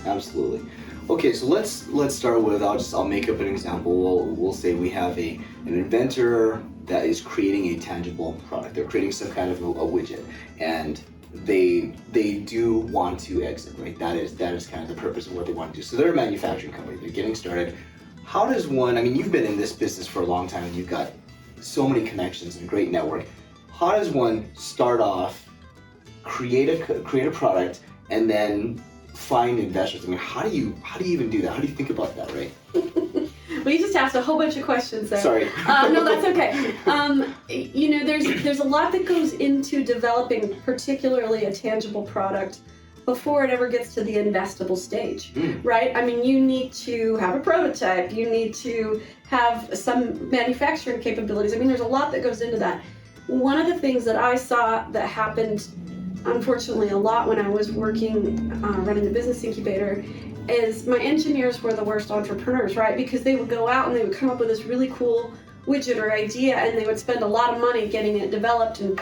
Absolutely. Okay, so let's start with, I'll make up an example. We'll say we have an inventor that is creating a tangible product. They're creating some kind of a widget, and they do want to exit, right? That is kind of the purpose of what they want to do. So they're a manufacturing company. They're getting started. How does one? I mean, you've been in this business for a long time, and you've got so many connections and a great network. How does one start off, create a product, and then find investors? I mean, how do you even do that? How do you think about that, right? Well, you just asked a whole bunch of questions there. Sorry. No, that's okay. There's a lot that goes into developing particularly a tangible product before it ever gets to the investable stage, right? I mean, you need to have a prototype. You need to have some manufacturing capabilities. I mean, there's a lot that goes into that. One of the things that I saw that happened, unfortunately, a lot when I was working, running the business incubator, is my engineers were the worst entrepreneurs, right? Because they would go out and they would come up with this really cool widget or idea, and they would spend a lot of money getting it developed and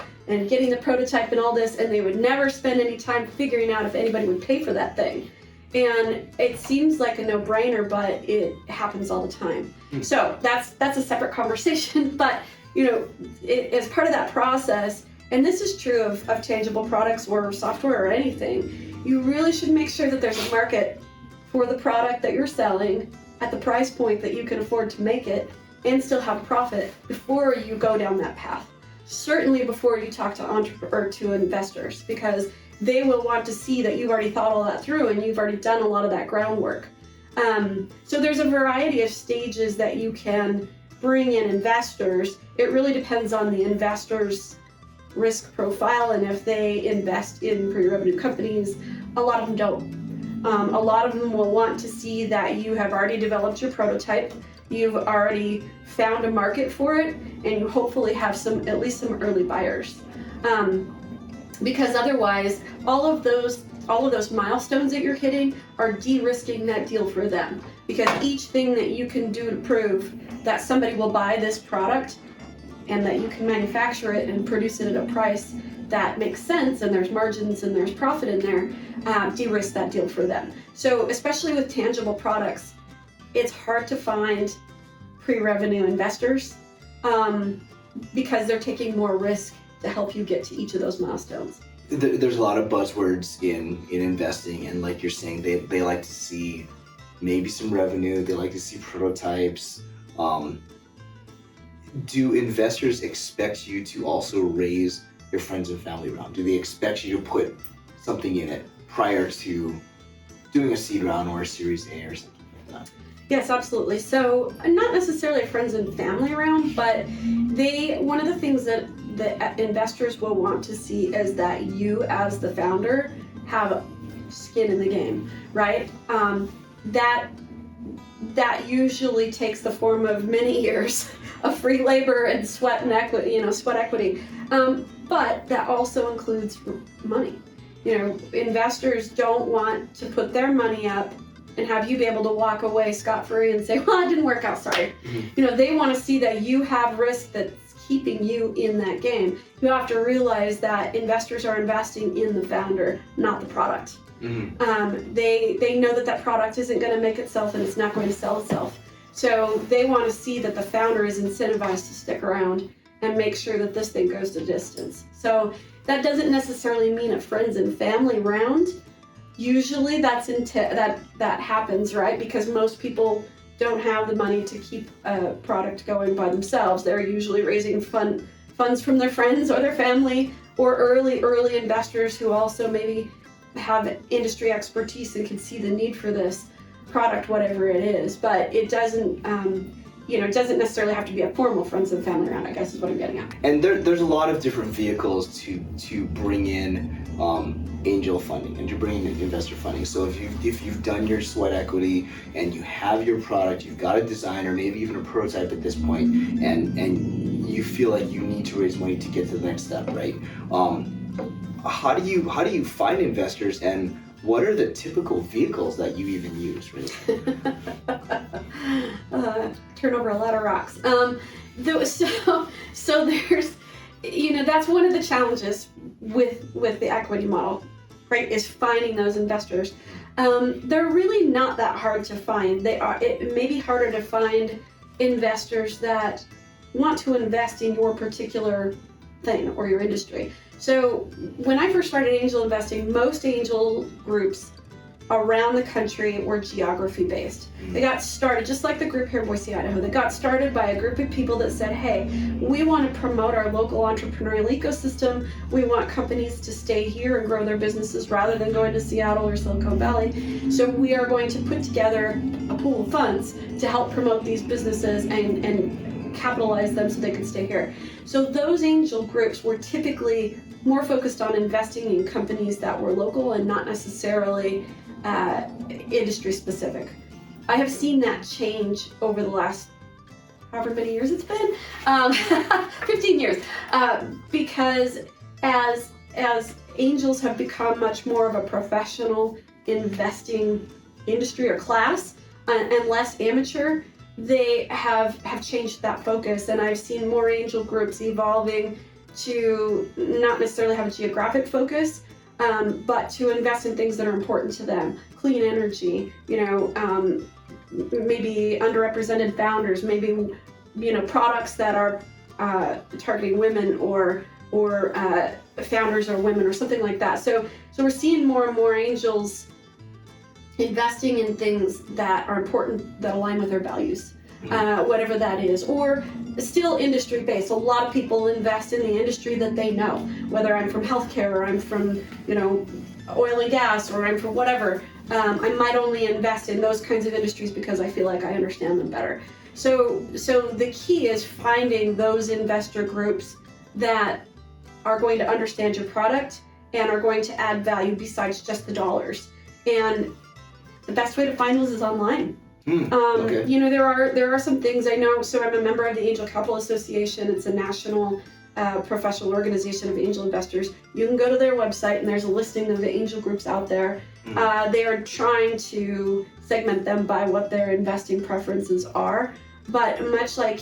getting the prototype and all this, and they would never spend any time figuring out if anybody would pay for that thing. And it seems like a no-brainer, but it happens all the time. So that's a separate conversation, but as part of that process, and this is true of tangible products or software or anything, you really should make sure that there's a market for the product that you're selling at the price point that you can afford to make it and still have profit before you go down that path. Certainly before you talk to investors, because they will want to see that you've already thought all that through and you've already done a lot of that groundwork. So there's a variety of stages that you can bring in investors. It really depends on the investor's risk profile and if they invest in pre-revenue companies. A lot of them don't. A lot of them will want to see that you have already developed your prototype, you've already found a market for it, and you hopefully have at least some early buyers. Because otherwise, all of those milestones that you're hitting are de-risking that deal for them. Because each thing that you can do to prove that somebody will buy this product and that you can manufacture it and produce it at a price that makes sense and there's margins and there's profit in there, de-risk that deal for them. So especially with tangible products, it's hard to find pre-revenue investors because they're taking more risk to help you get to each of those milestones. There's a lot of buzzwords in investing, and like you're saying, they like to see maybe some revenue, they like to see prototypes. Do investors expect you to also raise your friends and family round? Do they expect you to put something in it prior to doing a seed round or a Series A or something like that? Yes, absolutely. So not necessarily a friends and family round, but one of the things that the investors will want to see is that you as the founder have skin in the game, right? That usually takes the form of many years of free labor and sweat and equity, sweat equity. But that also includes money. Investors don't want to put their money up and have you be able to walk away scot-free and say, well, it didn't work out, sorry. They want to see that you have risk that's keeping you in that game. You have to realize that investors are investing in the founder, not the product. They know that product isn't going to make itself and it's not going to sell itself. So they want to see that the founder is incentivized to stick around and make sure that this thing goes the distance. So that doesn't necessarily mean a friends and family round. Usually that happens, right? Because most people don't have the money to keep a product going by themselves. They're usually raising funds from their friends or their family, or early investors who also maybe have industry expertise and can see the need for this product, whatever it is. But it doesn't necessarily have to be a formal friends and family round, I guess is what I'm getting at. And there's a lot of different vehicles to bring in angel funding and to bring in investor funding. So if you've done your sweat equity and you have your product, you've got a design or maybe even a prototype at this point, and you feel like you need to raise money to get to the next step, right? How do you find investors, and what are the typical vehicles that you even use, really? Turn over a lot of rocks. So there's, that's one of the challenges with the equity model, right? Is finding those investors. They're really not that hard to find. It may be harder to find investors that want to invest in your particular thing or your industry. So when I first started angel investing, most angel groups around the country were geography based. They got started, just like the group here in Boise, Idaho, they got started by a group of people that said, hey, we want to promote our local entrepreneurial ecosystem. We want companies to stay here and grow their businesses rather than going to Seattle or Silicon Valley. So we are going to put together a pool of funds to help promote these businesses and capitalize them so they can stay here. So those angel groups were typically more focused on investing in companies that were local and not necessarily industry specific. I have seen that change over the last however many years it's been, 15 years, because as angels have become much more of a professional investing industry or class and less amateur, they have changed that focus, and I've seen more angel groups evolving to not necessarily have a geographic focus, but to invest in things that are important to them. Clean energy, maybe underrepresented founders, maybe products that are targeting women or founders are women or something like that. So we're seeing more and more angels investing in things that are important, that align with their values, whatever that is, or still industry based. A lot of people invest in the industry that they know, whether I'm from healthcare or I'm from oil and gas or I'm from whatever. I might only invest in those kinds of industries because I feel like I understand them better. So the key is finding those investor groups that are going to understand your product and are going to add value besides just the dollars. And the best way to find those is online. Okay. There are some things I know. So I'm a member of the Angel Capital Association. It's a national professional organization of angel investors. You can go to their website and there's a listing of the angel groups out there. They are trying to segment them by what their investing preferences are. But much like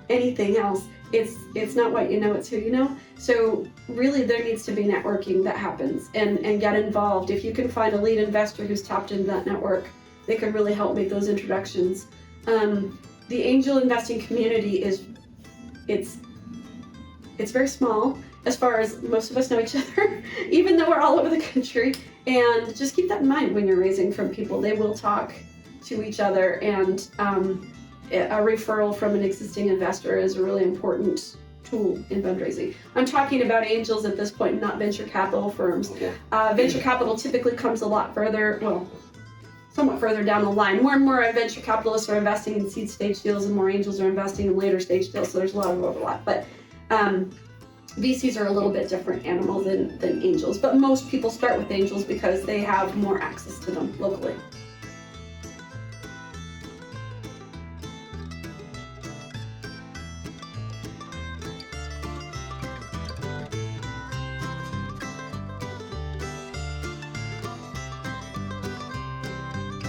anything else, it's not what you know, it's who you know. So really there needs to be networking that happens and get involved. If you can find a lead investor who's tapped into that network, they could really help make those introductions. The angel investing community it's very small as far as most of us know each other, even though we're all over the country. And just keep that in mind when you're raising from people. They will talk to each other, and a referral from an existing investor is a really important tool in fundraising. I'm talking about angels at this point, not venture capital firms. Okay. Venture capital typically comes a lot further, somewhat further down the line. More and more venture capitalists are investing in seed stage deals and more angels are investing in later stage deals, so there's a lot of overlap. But VCs are a little bit different animal than angels, but most people start with angels because they have more access to them locally.